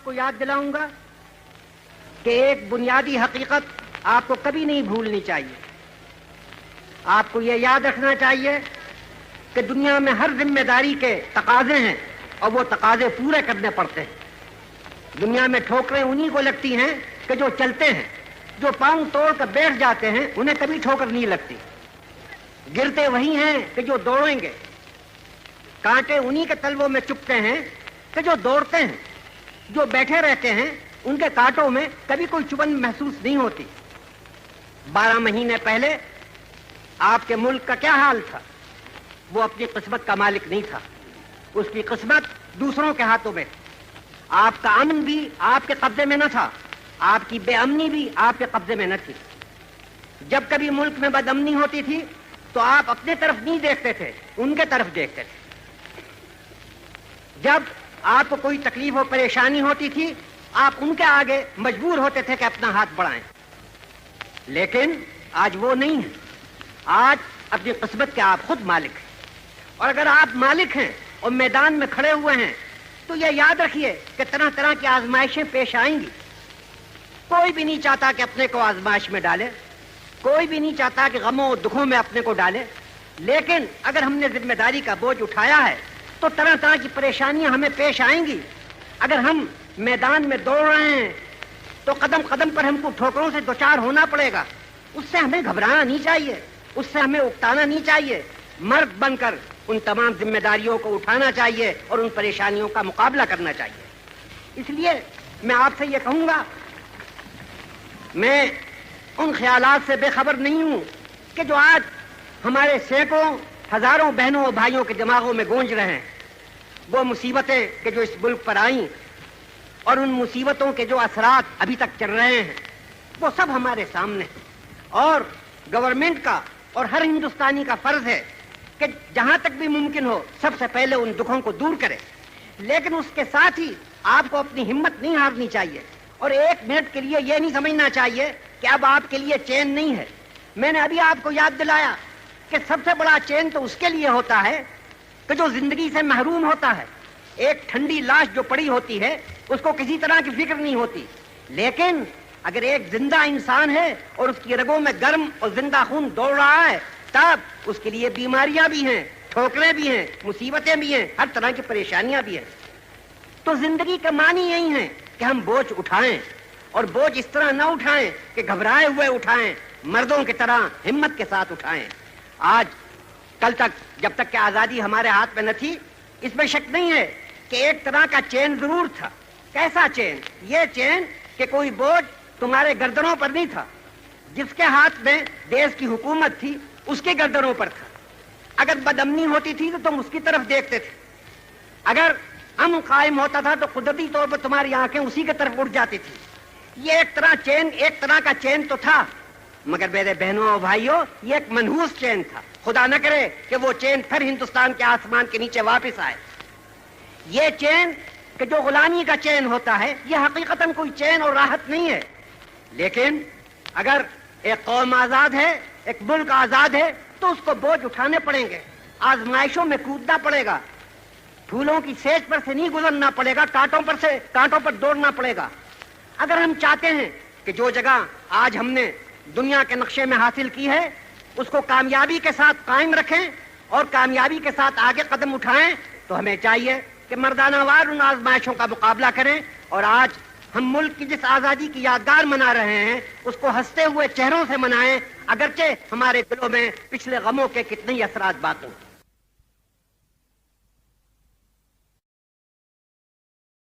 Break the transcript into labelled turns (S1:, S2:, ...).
S1: आपको याद दिलाऊंगा कि एक बुनियादी हकीकत आपको कभी नहीं भूलनी चाहिए। आपको ये याद रखना चाहिए कि दुनिया में हर जिम्मेदारी के तकाजे हैं और वो तकाजे पूरे करने पड़ते हैं। दुनिया में ठोकरें उन्हीं को लगती हैं कि जो चलते हैं, जो पांव तोड़ कर बैठ जाते हैं उन्हें कभी ठोकर नहीं लगती। गिरते वही हैं कि जो दौड़ेंगे, कांटे उन्हीं के तलवों में चुभते हैं कि जो दौड़ते हैं। जो बैठे रहते हैं उनके कांटों में कभी कोई चुभन महसूस नहीं होती। 12 महीने पहले आपके मुल्क का क्या हाल था? वो अपनी किस्मत का मालिक नहीं था, उसकी किस्मत दूसरों के हाथों में। आपका अमन भी आपके कब्जे में न था, आपकी बेअमनी भी आपके कब्जे में न थी। जब कभी मुल्क में बदअमनी होती थी तो आप अपने तरफ नहीं देखते थे, उनके तरफ देखते थे। जब आपको कोई तकलीफ और परेशानी होती थी आप उनके आगे मजबूर होते थे कि अपना हाथ बढ़ाएं। लेकिन आज वो नहीं है। आज अपनी किस्मत के आप खुद मालिक हैं। और अगर आप मालिक हैं और मैदान में खड़े हुए हैं तो ये याद रखिए कि तरह तरह की आजमाइशें पेश आएंगी। कोई भी नहीं चाहता कि अपने को आजमाइश में डाले, कोई भी नहीं चाहता कि गमों और दुखों में अपने को डाले। लेकिन अगर हमने जिम्मेदारी का बोझ उठाया है तो तरह तरह की परेशानियां हमें पेश आएंगी। अगर हम मैदान में दौड़ रहे हैं तो कदम कदम पर हमको ठोकरों से दो चार होना पड़ेगा। उससे हमें घबराना नहीं चाहिए, उससे हमें उकताना नहीं चाहिए। मर्द बनकर उन तमाम जिम्मेदारियों को उठाना चाहिए और उन परेशानियों का मुकाबला करना चाहिए। इसलिए मैं आपसे ये कहूंगा, मैं उन ख्यालात से बेखबर नहीं हूं कि जो आज हमारे सैकड़ों हजारों बहनों और भाइयों के दिमागों में गूंज रहे हैं। वो मुसीबतें कि जो इस मुल्क पर आई और उन मुसीबतों के जो असरात अभी तक चल रहे हैं वो सब हमारे सामने हैं। और गवर्नमेंट का और हर हिंदुस्तानी का फर्ज है कि जहां तक भी मुमकिन हो सबसे पहले उन दुखों को दूर करे। लेकिन उसके साथ ही आपको अपनी हिम्मत नहीं हारनी चाहिए और एक मिनट के लिए यह नहीं समझना चाहिए कि अब आपके लिए चैन नहीं है। मैंने अभी आपको याद दिलाया कि सबसे बड़ा चैन तो उसके लिए होता है कि जो जिंदगी से महरूम होता है। एक ठंडी लाश जो पड़ी होती है उसको किसी तरह की फिक्र नहीं होती। लेकिन अगर एक जिंदा इंसान है और उसकी रगों में गर्म और जिंदा खून दौड़ रहा है तब उसके लिए बीमारियां भी हैं, ठोकरें भी हैं, मुसीबतें भी हैं, हर तरह की परेशानियां भी हैं। तो जिंदगी का मानी यही है कि हम बोझ उठाएं और बोझ इस तरह ना उठाएं कि घबराए हुए उठाएं, मर्दों की तरह हिम्मत के साथ उठाएं। आज कल तक जब तक कि आजादी हमारे हाथ में न थी इसमें शक नहीं है कि एक तरह का चैन जरूर था। कैसा चैन? ये चैन कि कोई बोझ तुम्हारे गर्दनों पर नहीं था। जिसके हाथ में देश की हुकूमत थी उसके गर्दनों पर था। अगर बदअमनी होती थी तो तुम उसकी तरफ देखते थे। अगर अमन कायम होता था तो कुदरती तौर पर तुम्हारी आंखें उसी की तरफ उड़ जाती थी। ये एक तरह का चैन तो था, मगर मेरे बहनों और भाइयों ये एक मनहूस चैन था। खुदा न करे कि वो चैन फिर हिंदुस्तान के आसमान के नीचे वापस आए। ये चैन कि जो गुलामी का चैन होता है ये हकीकतन कोई चैन और राहत नहीं है। लेकिन अगर एक कौम आजाद है, एक मुल्क आजाद है तो उसको बोझ उठाने पड़ेंगे, आजमाइशों में कूदना पड़ेगा, फूलों की सेज पर से नहीं गुजरना पड़ेगा, कांटों पर दौड़ना पड़ेगा। अगर हम चाहते हैं कि जो जगह आज हमने दुनिया के नक्शे में हासिल की है उसको कामयाबी के साथ कायम रखें और कामयाबी के साथ आगे कदम उठाएं तो हमें चाहिए कि मर्दानावार उन आजमाइशों का मुकाबला करें। और आज हम मुल्क की जिस आजादी की यादगार मना रहे हैं उसको हंसते हुए चेहरों से मनाएं, अगरचे हमारे दिलों में पिछले गमों के कितने ही असरात बाकी हैं।